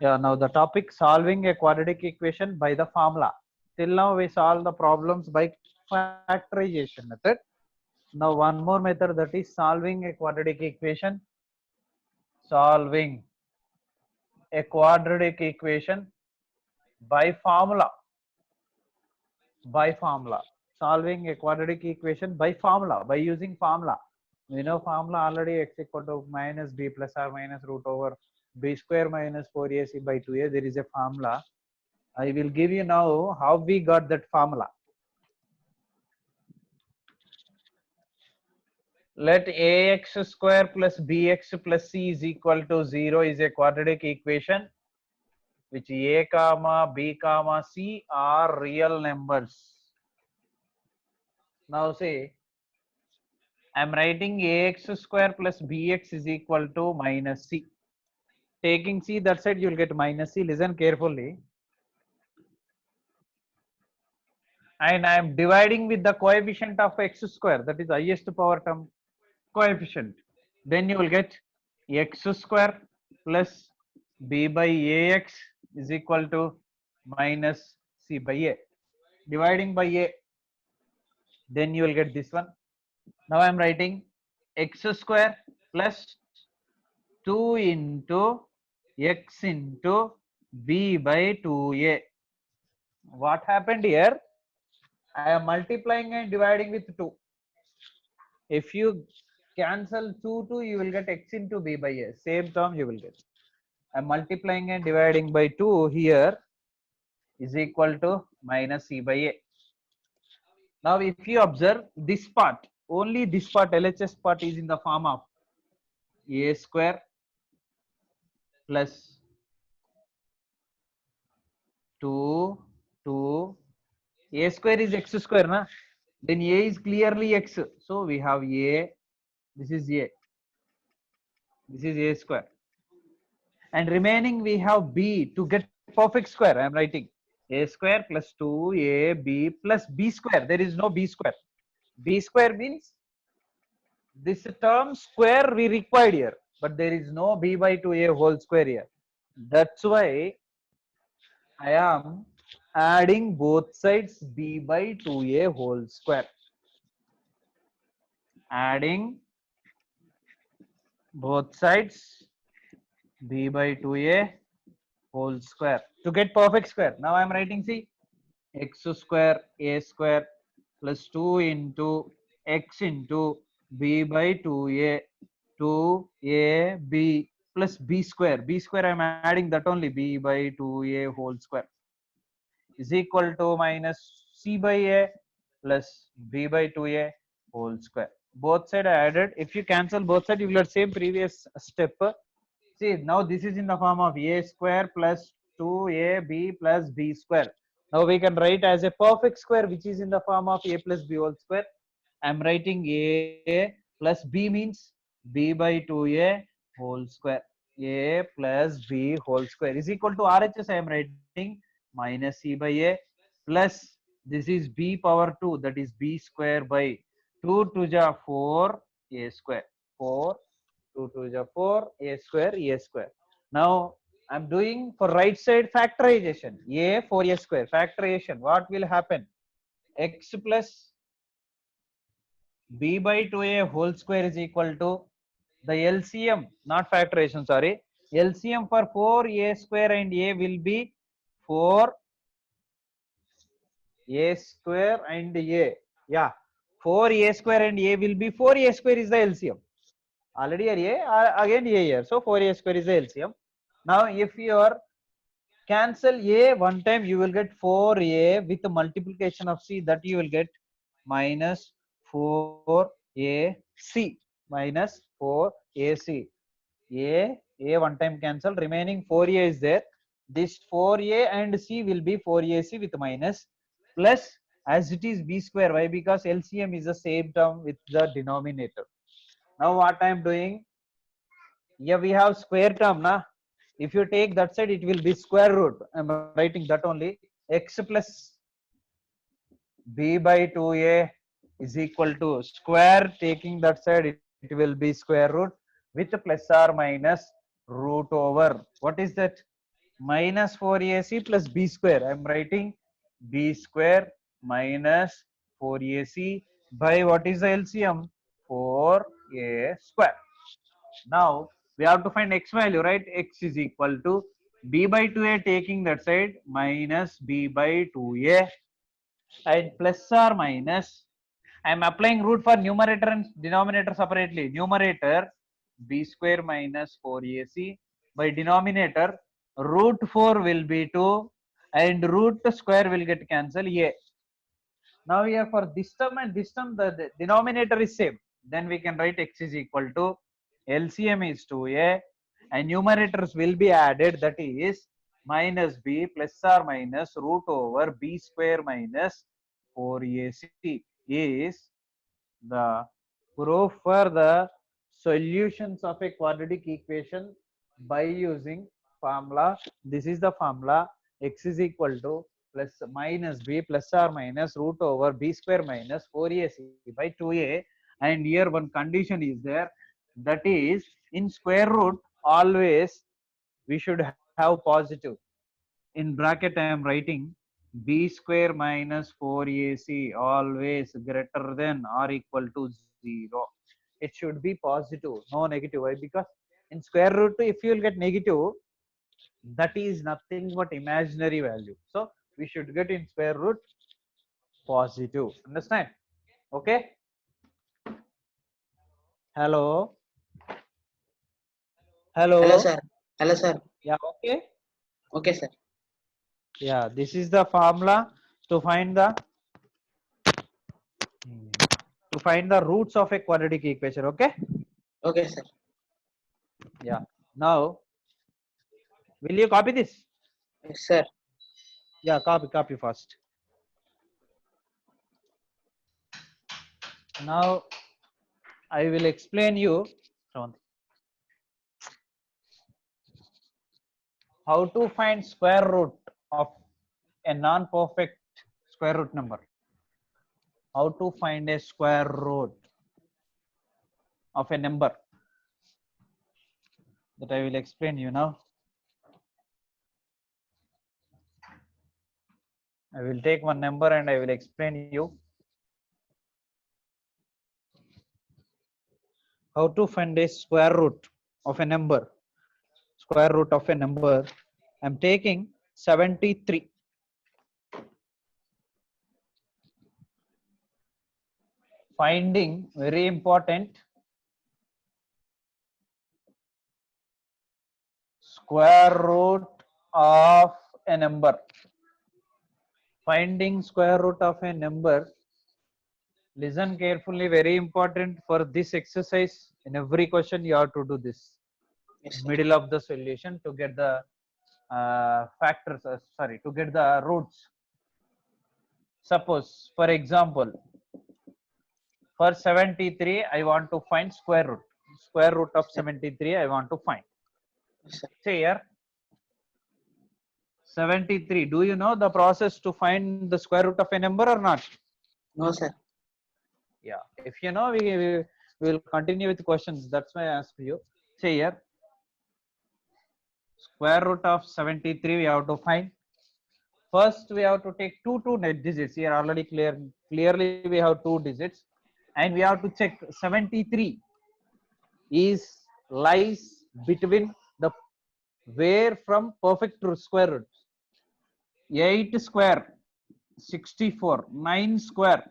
Yeah, now the topic solving a quadratic equation by the formula. Till now we solve the problems by factorization method. Now one more method, that is solving a quadratic equation. Solving a quadratic equation by formula. By formula. Solving a quadratic equation by formula, by using formula. We know formula already, x equal to minus b plus or minus root over b square minus 4ac by 2a. There is a formula. I will give you now how we got that formula. Let ax square plus bx plus c is equal to 0 is a quadratic equation which a comma b comma c are real numbers. Now say I am writing ax square plus bx is equal to minus c. Taking c that side, you will get minus c. Listen carefully. And I am dividing with the coefficient of x square, that is highest power term coefficient. Then you will get x square plus b by ax is equal to minus c by a. Dividing by a, then you will get this one. Now I am writing x square plus 2 into x into b by 2a. What happened here? I am multiplying and dividing with 2. If you cancel 2, you will get x into b by a. Same term you will get. I am multiplying and dividing by 2 here is equal to minus c by a. Now if you observe this part, only this part, LHS part is in the form of a square plus 2, 2, a square is x square, na? Then a is clearly x. So we have a, this is a, this is a square. And remaining we have b. To get perfect square, I am writing a square plus 2ab plus b square. There is no b square. B square means this term square we required here, but there is no b by 2a whole square here. That's why I am adding both sides b by 2a whole square. Adding both sides b by 2a whole square to get perfect square. Now I am writing, see, x square a square plus 2 into x into b by 2a 2ab plus b square. B square I am adding that only, b by 2a whole square is equal to minus c by a plus b by 2a whole square. Both side I added. If you cancel both side, you will get same previous step. See, now this is in the form of a square plus 2ab plus b square. Now we can write as a perfect square which is in the form of a plus b whole square. I am writing a plus b means b by 2a whole square. A plus b whole square is equal to RHS. I am writing minus c by a plus this is b power 2, that is b square by 2 to the 4 a square. 4 2 to the 4 a square a square. Now I'm doing for right side factorization. A for a square factorization. What will happen? X plus b by 2a whole square is equal to the LCM, not factorization, sorry. LCM for 4a square and a will be 4 a square and a. Yeah, 4a square and a will be 4a square is the LCM. Already a, again a here. So 4a square is the LCM. Now if you are cancel a one time, you will get 4a with the multiplication of c, that you will get minus 4ac minus 4ac. A one time cancel, remaining 4a is there. This 4a and c will be 4ac with minus plus as it is b square. Why? Because LCM is the same term with the denominator. Now what I am doing, here we have square term, na? If you take that side, it will be square root. I am writing that only. X plus b by 2a is equal to square. Taking that side, it will be square root with plus or minus root over. What is that? minus 4ac plus b square. I am writing b square minus 4ac by what is the LCM? 4a square. Now we have to find x value, right? X is equal to b by 2a, taking that side, minus b by 2a, and plus or minus. I am applying root for numerator and denominator separately. Numerator b square minus 4ac, by denominator root 4 will be 2 and root square will get cancelled a. Now here for this term and this term, the denominator is same. Then we can write x is equal to LCM is 2a and numerators will be added, that is minus b plus or minus root over b square minus 4ac is the proof for the solutions of a quadratic equation by using formula. This is the formula: x is equal to plus minus b plus or minus root over b square minus 4ac by 2a. And here one condition is there, that is in square root always we should have positive. In bracket I am writing b square minus 4ac always greater than or equal to 0. It should be positive, no negative. Why? Because in square root if you will get negative, that is nothing but imaginary value. So we should get in square root positive. Understand? Okay. Hello. Hello, Hello. sir. Hello, sir. Yeah. Okay. Okay, sir. Yeah. This is the formula to find the roots of a quadratic equation. Okay. Okay, sir. Yeah. Now, will you copy this? Yes, sir. Yeah, copy first. Now, I will explain you how to find square root of a non-perfect square root number. How to find a square root of a number, that I will explain you now. I will take one number and I will explain you how to find a square root of a number. Square root of a number. I'm taking 73. Finding, very important, square root of a number. Finding square root of a number. Listen carefully, very important for this exercise. In every question you have to do this. Yes, sir. Middle of the solution to get the factors, to get the roots. Suppose, for example, for 73, I want to find square root. Square root of 73, I want to find. Yes, sir. Say here, 73. Do you know the process to find the square root of a number or not? No, sir. Yeah. If you know, we will continue with questions. That's why I asked you. Say here, square root of 73 we have to find. First, we have to take two net digits. Here already clearly we have two digits, and we have to check 73 lies between the where from perfect square root. 8 square 64, 9 square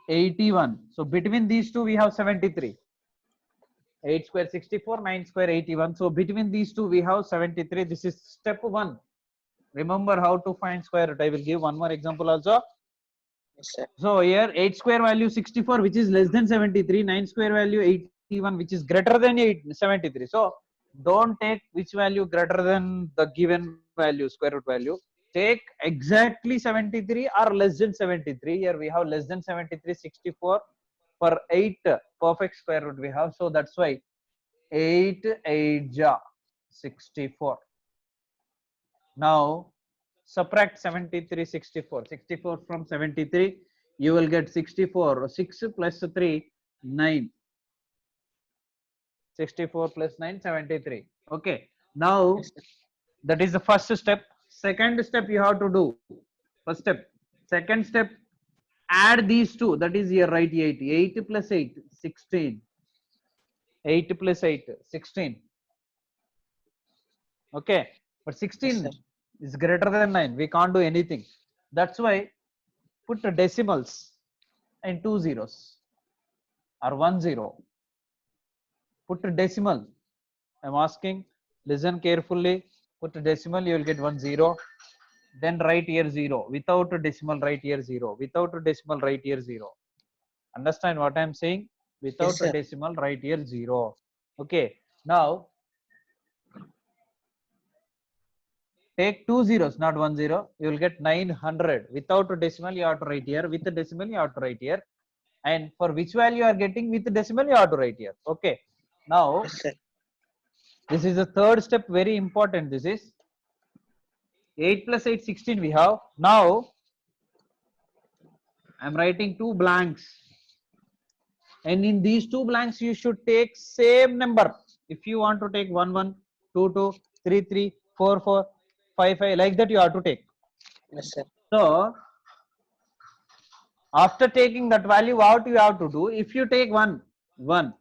81. So between these two we have 73. 8 square 64, 9 square 81. So between these two we have 73. This is step 1. Remember how to find square root. I will give one more example also. Yes, sir. So here 8 square value 64, which is less than 73. 9 square value 81, which is greater than 73. So don't take which value greater than the given value, square root value. Take exactly 73 or less than 73. Here we have less than 73, 64. For 8 perfect square root we have. So that's why 8 8 64. Now subtract 73, 64. 64 from 73, you will get 64. 6 plus 3, 9. 64 plus 9, 73. Okay. Now Yes, sir. that is the first step. Second step you have to do. First step. Second step, add these two. That is your right 8. 8 plus 8, 16. 8 plus 8, 16. Okay. But Yes, sir. 16 is greater than 9. We can't do anything. That's why put the decimals and 2 zeros or 1 0. Put a decimal. I'm asking, listen carefully. Put a decimal, you will get 1 0. Then write here 0. Without a decimal, write here 0. Without a decimal, write here 0. Understand what I'm saying? Yes, Without a sir. decimal, write here 0. Okay. Now take 2 zeros, not 1 0. You will get 900. Without a decimal, you have to write here. With a decimal, you have to write here. And for which value you are getting with the decimal, you have to write here. Okay. Now Yes, sir. this is the third step, very important. This is 8 plus 8, 16 we have. Now I'm writing two blanks. And in these two blanks, you should take same number. If you want to take 1, 1, 2, 2, 3, 3, 4, 4, 5, 5, like that you have to take. Yes, sir. So after taking that value, what you have to do? If you take 1, 1,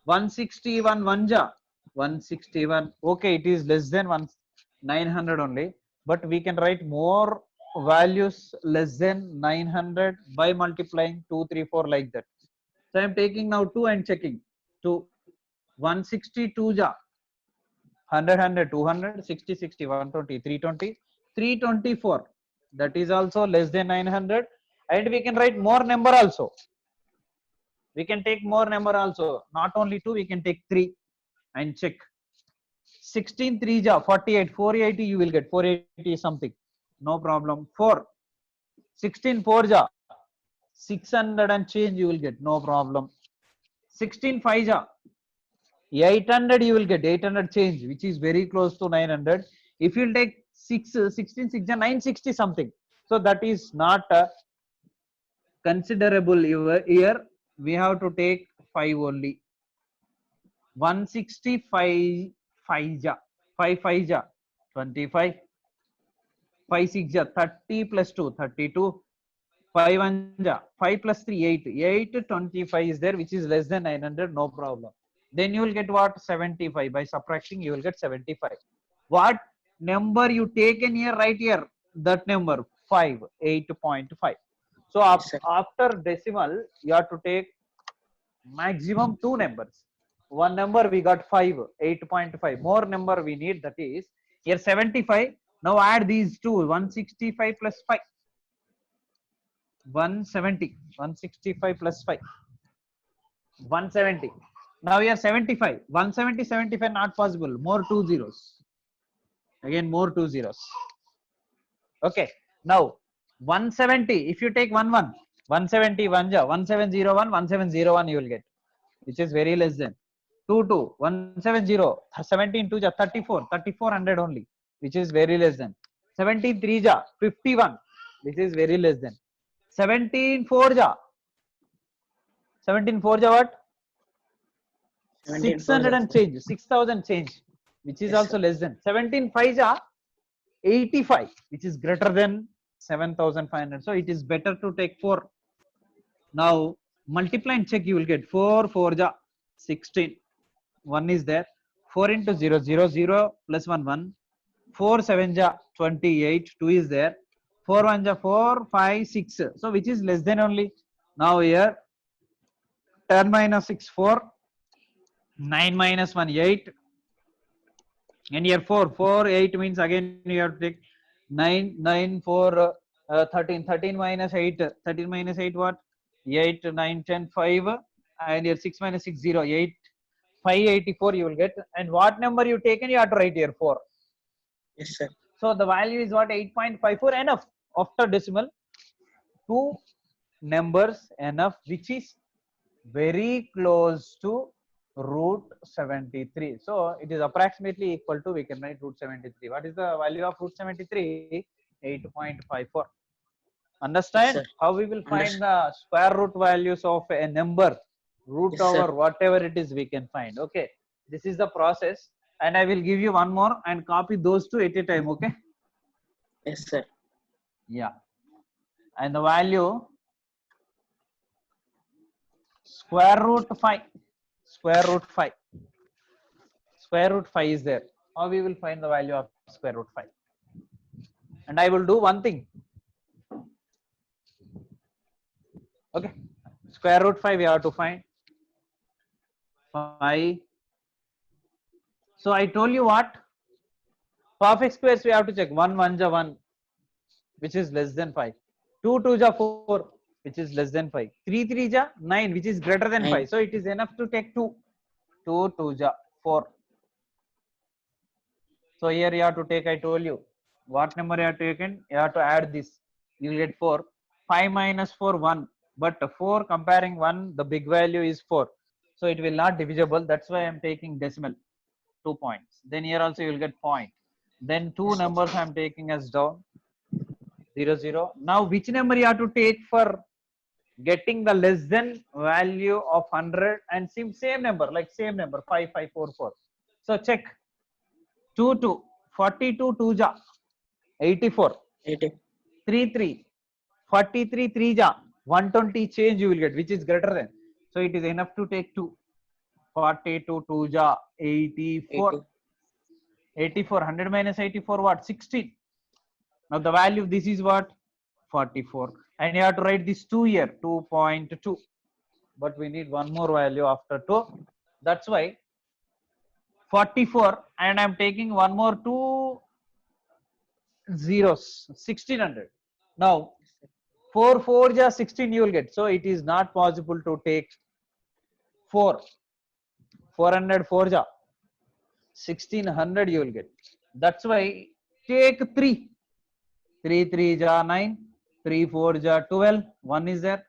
161, 1 ja, 161. Okay, it is less than 900 only. But we can write more values less than 900 by multiplying 2, 3, 4 like that. So I'm taking now 2 and checking. 2, 162 ja, 100, 100, 200, 60, 60, 120, 320, 324. That is also less than 900. And we can write more number also. We can take more number also. Not only 2, we can take 3 and check. 16 3 ja, 48, 480 you will get. 480 something. No problem. 4. 16 4 ja, 600 and change you will get. No problem. 16 5 ja, 800 you will get. 800 change, which is very close to 900. If you take 16 6 ja, 960 something. So that is not considerable here. We have to take 5 only. 165 5 ja, 5 5 ja, 25, 5 6 ja, 30 plus 2 32, 5 1 ja, 5 plus 3 8, 8 25 is there, which is less than 900. No problem. Then you will get what? 75. By subtracting you will get 75. What number you taken here, right here, that number 5, 8.5. So Yes, sir. after decimal you have to take maximum two numbers. One number we got 5, 8.5. More number we need, that is here 75. Now add these two, 165 plus 5, 170, 165 plus 5, 170. Now here 75, 170, 75 not possible. More two zeros. Again more two zeros. Okay. Now 170, if you take 1 1, 171 ja, 1701, 1701 you will get, which is very less than. 2 2, 170, 17 2 ja, 34, 3400 only, which is very less than. 17 3 ja, 51, which is very less than. 17 4 ja, 17 4 ja what? 17 4 600 ja. and change, 6000 change, which is Yes, also sir. less than. 17 5 ja, 85, which is greater than 7500. So it is better to take 4. Now multiply and check, you will get 4 4 ja, 16. 1 is there. 4 into 0 0 0 plus 1 1. 4 7 ja, 28. 2 is there. 4 1 ja, 4 5 6. So which is less than only. Now here 10 minus 6 4. 9 minus 1 8. And here 4 4 8 means again you have to take 9 9 4 13. 13 minus 8. 13 minus 8 what? 8 9 10 5. And here 6 minus 6 0 8. 584 you will get. And what number you taken, you have to write here 4. Yes, sir. So the value is what? 8.54. Enough. After decimal, two numbers enough, which is very close to root 73. So it is approximately equal to, we can write root 73. What is the value of root 73? 8.54. Yes, Understand sir. how we will find Understood. the square root values of a number, root Yes, sir. over whatever it is we can find. Okay, this is the process. and I will give you one more and copy those two at a time. Okay. Yes, sir. Yeah. And the value square root 5. Square root 5. Square root 5 is there. How we will find the value of square root 5? And I will do one thing. Okay. Square root 5 we have to find 5. So I told you what? Perfect squares we have to check. 1 1 ja 1, which is less than 5. 2 2 ja 4, which is less than 5. 3 3 ja 9, which is greater than 5. 9. So it is enough to take 2. 2 2 ja 4. So here you have to take, I told you, what number you have taken, you have to add this. You will get 4. 5 minus 4, 1. But 4 comparing 1, the big value is 4. So it will not divisible. That's why I am taking decimal, 2 points. Then here also you will get point. Then two Yes, sir. numbers I am taking as down, 0 0. Now which number you have to take for getting the less than value of 100 and same number, like same number, 5 5 4 4. So check. 2 2, 42 2 ja 84, 80. 3 3, 43 3 ja 120 change you will get, which is greater than. So it is enough to take 2. 42 2 ja 84. 80. 84, 100 minus 84 what? 16. Now the value of this is what? 44. And you have to write this 2 here, 2.2. But we need one more value after 2. That's why 44, and I'm taking one more 2 zeros, 1600. Now 4 4 ja 16 you will get. So it is not possible to take 4. 404 ja 1600 you will get. That's why take 3. 3 3 ja 9. 3 4 ja 12. 1 is there.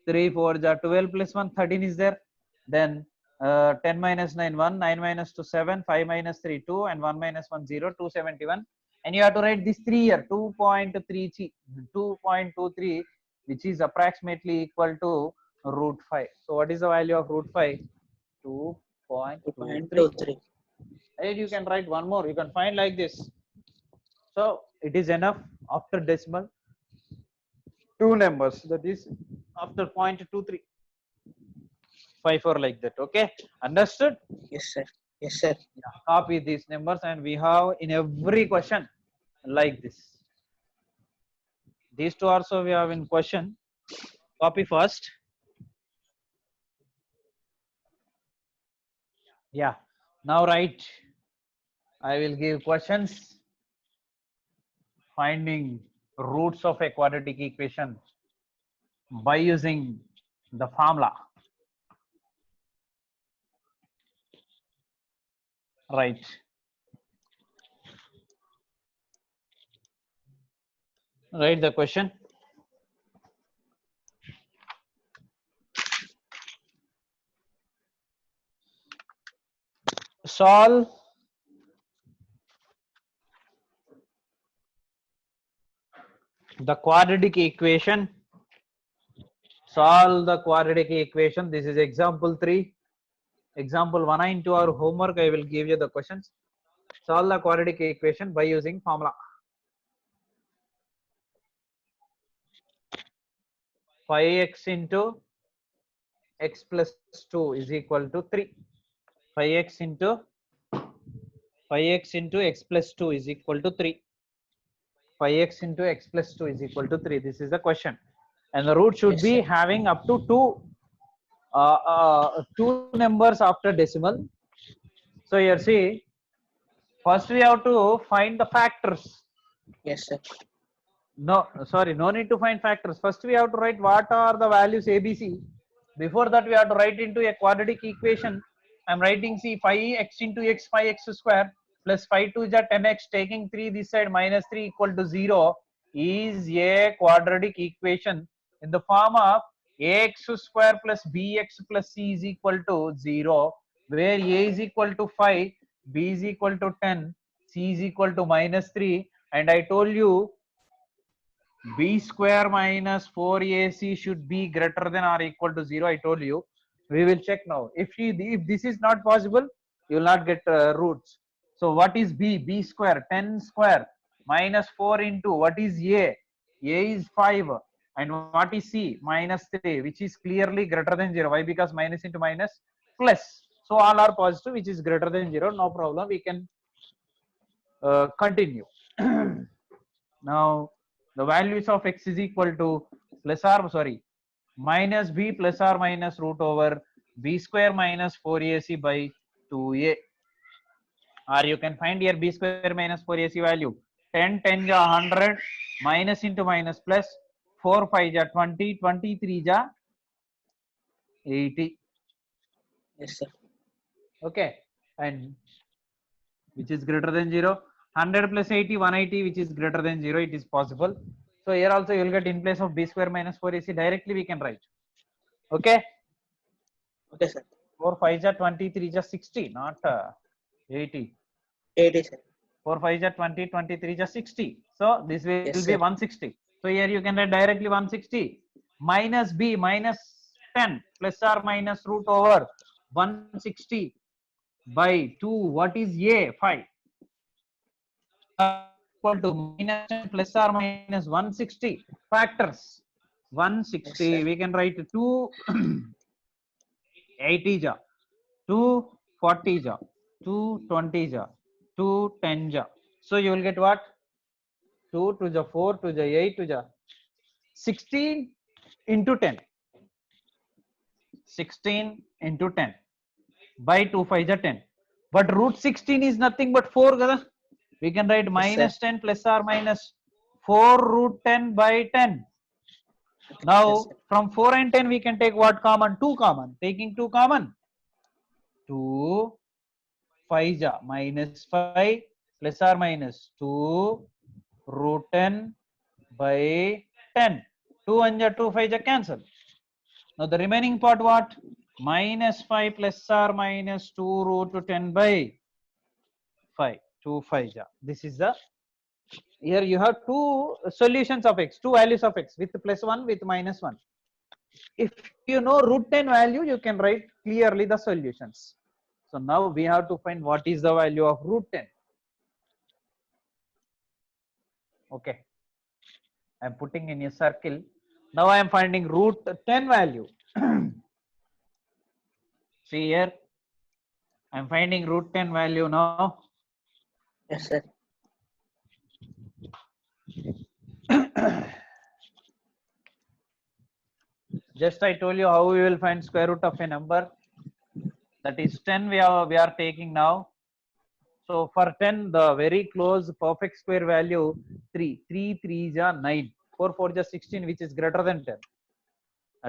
3 4 ja 12 plus 1, 13 is there. Then 10 minus 9 1, 9 minus 2 7, 5 minus 3 2, and 1 minus 1 0, 271. And you have to write this 3 here, 2.23, which is approximately equal to root 5. So what is the value of root 5? 2.23. 2.23. And you can write one more. You can find like this. So it is enough after decimal. Two numbers, that is after 0.23. 5 4 like that. Okay, understood? Yes, sir. Yes, sir. Yeah. Copy these numbers, and we have in every question like this. These two also we have in question. Copy first. Yeah. Now write. I will give questions. Finding roots of a quadratic equation by using the formula. Right. Write the question. Solve the quadratic equation. Solve the quadratic equation. This is example 3. Example 1 into our homework. I will give you the questions. Solve the quadratic equation by using formula. 5x into x plus 2 is equal to 3. 5x into x plus 2 is equal to 3. 5x into x plus 2 is equal to 3. This is the question. And the root should Yes, be sir. having up to two numbers after decimal. So here see, first we have to find the factors. Yes, sir. No, sorry, no need to find factors. First we have to write what are the values ABC. Before that we have to write into a quadratic equation. I'm writing see 5x into x, 5x square plus 5 2 is 10x, taking 3 this side minus 3 equal to 0 is a quadratic equation in the form of ax square plus bx plus c is equal to 0, where a is equal to 5, b is equal to 10, c is equal to minus 3, and I told you b square minus 4ac should be greater than or equal to 0. I told you. We will check now. If this is not possible, you will not get roots. So what is B? B square, 10 square minus 4 into what is A? A is 5. And what is C? Minus 3, which is clearly greater than 0. Why? Because minus into minus plus. So all are positive, which is greater than 0. No problem. We can continue. Now the values of x is equal to plus or sorry minus b plus or minus root over b square minus 4ac by 2a, or you can find here b square minus 4ac value. 10 10 ja 100 minus into minus plus 4 5 ja 20 23 ja 80. Yes, sir. Okay, and which is greater than 0. 100 plus 80 180, which is greater than 0. It is possible. So here also you will get in place of b square minus 4ac directly we can write. Okay, Okay, sir. 4 5 ja 23 ja 60, not 80. 80, sir. 4 5 ja 20 23 ja 60. So this will Yes, be sir. 160. So here you can write directly 160 minus b minus 10 plus or minus root over 160 by 2. What is a? 5. Equal to minus 10 plus or minus 160 factors. 160 Yes, sir. we can write 2 80 ja 2 40 ja 2 20 ja 2 10 ja. So you will get what? 2 to the 4 to the 8 to the 16 into 10. 16 into 10 by 2 5 ja 10. But root 16 is nothing but 4 kada. We can write Yes, minus sir. 10 plus or minus 4 root 10 by 10. Now Yes, sir. from 4 and 10 we can take what common? 2 common. Taking 2 common, 2 5 ja minus 5 plus or minus 2 root 10 by 10. 2 1 ja 2 5 ja cancel. Now the remaining part what? Minus 5 plus or minus 2 root 10 by 5. 2 5 ja. This is the, here you have two solutions of x, two values of x, with plus 1 with minus 1. If you know root 10 value, you can write clearly the solutions. So now we have to find what is the value of root 10. Okay, I am putting in a circle. Now I am finding root 10 value. See here, I am finding root 10 value now. Yes, sir. Just I told you how we will find square root of a number. That is 10 we are taking now. So for 10, the very close perfect square value 3. 3 3 ja 9. 4 4 ja 16, which is greater than 10.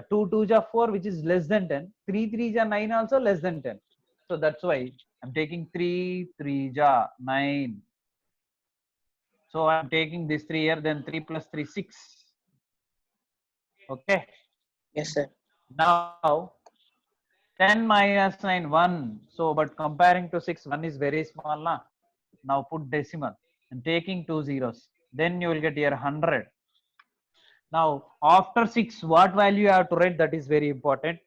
2 2 ja 4, which is less than 10. 3 3 ja 9, also less than 10. So that's why I'm taking 3 3 ja 9. So I'm taking this 3 here, then 3 plus 3 6. Okay. Yes, sir. Now 10 minus 9 1. So but comparing to 6, 1 is very small na. Now put decimal and taking 2 zeros. Then you will get here 100. Now after 6, what value you have to write? That is very important.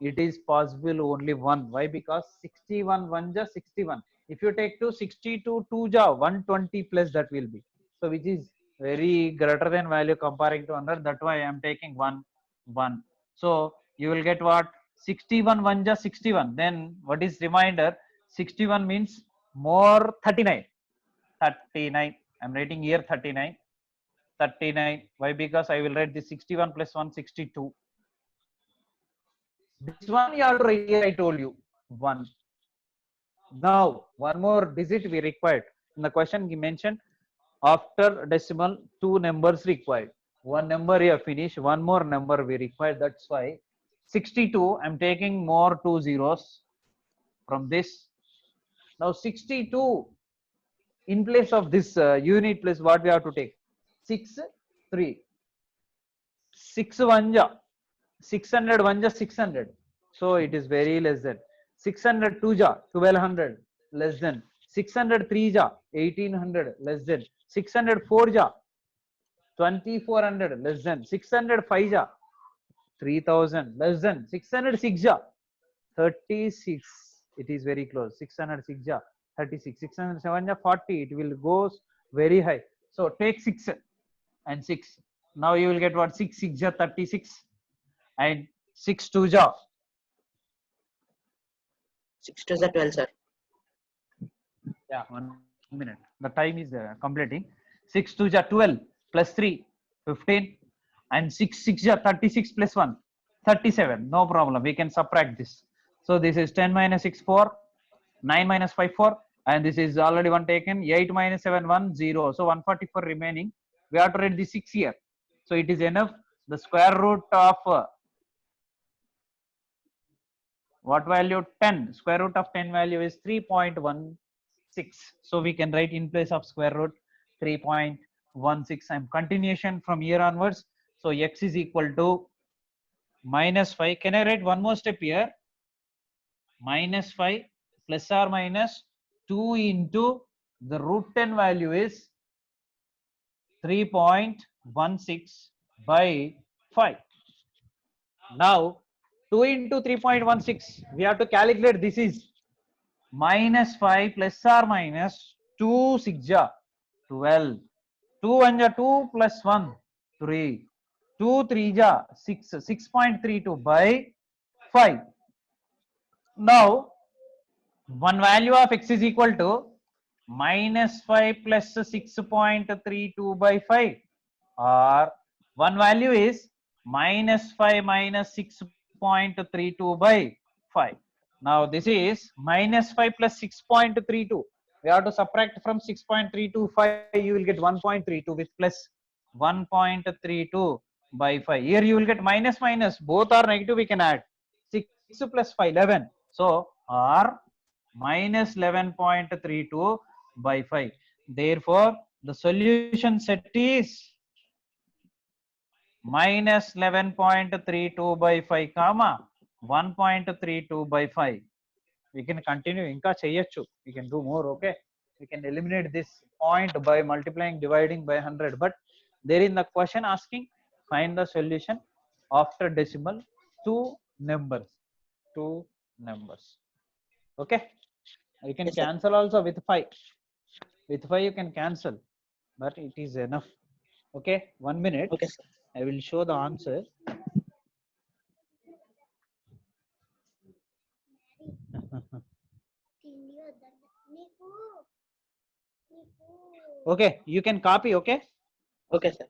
It is possible only 1. Why? Because 61 1 ja 61. If you take 2, 62 2 ja 120 plus that will be. So which is very greater than value comparing to 100. That's why I am taking 1 1. So you will get what? 61 1 ja 61. Then what is reminder? 61 means more 39. 39. I'm writing here 39. 39. Why? Because I will write this 61 plus 1 62. This one you have to write here, I told you 1. Now one more digit we required. In the question he mentioned after decimal 2 numbers required. One number you have finished, one more number we required. That's why 62. I'm taking more 2 zeros from this. Now 62 in place of this unit place, what we have to take? 6 3. 6 1 ja 600 1 ja 600. So it is very less than 600 2 ja 1200, less than 600 3 ja 1800, less than 600 4 ja 2400, less than 600 5 ja 3000, less than 600 6 ja 36. It is very close. 606 ja 36. 6 and 7 are 40. It will go very high. So take 6 and 6. Now you will get what? 6 6 are 36 and 6 2 are 6 to the 12, sir. yeah, 1 minute. The time is completing. 6 2 are 12 plus 3 15 and 6 6 are 36 plus 1 37. No problem. We can subtract this. So this is 10 minus 6 4 9 minus 5 4 and this is already one taken. 8 minus 7 1 0. So 144 remaining. We have to write the 6 here. So it is enough. The square root of what value? 10. Square root of 10 value is 3.16. So we can write in place of square root 3.16 and continuation from here onwards. So x is equal to minus 5. Can I write one more step here? Minus 5 plus or minus 2 into the root 10 value is 3.16 by 5. Now 2 into 3.16, we have to calculate. This is minus 5 plus or minus 2 6 ja 12. 2 1 ja 2 plus 1 3. 2 3 ja 6. 6.32 by 5. Now one value of x is equal to minus 5 plus 6.32 by 5, or one value is minus 5 minus 6.32 by 5. Now this is minus 5 plus 6.32. We have to subtract from 6.325. You will get 1.32 with plus 1.32 by 5. Here you will get minus minus. Both are negative. We can add 6 plus 5 11. So r minus 11.32 by 5. Therefore, the solution set is minus 11.32 by 5 comma 1.32 by 5. We can continue. Inka cheyochu. We can do more. Okay. We can eliminate this point by multiplying, dividing by 100. But there in the question asking, find the solution after decimal, two numbers. Okay. You can Yes, sir. cancel also with 5. With 5 you can cancel, but it is enough. Okay, 1 minute. Okay, sir. I will show the answer. Okay, you can copy. Okay. Okay, sir.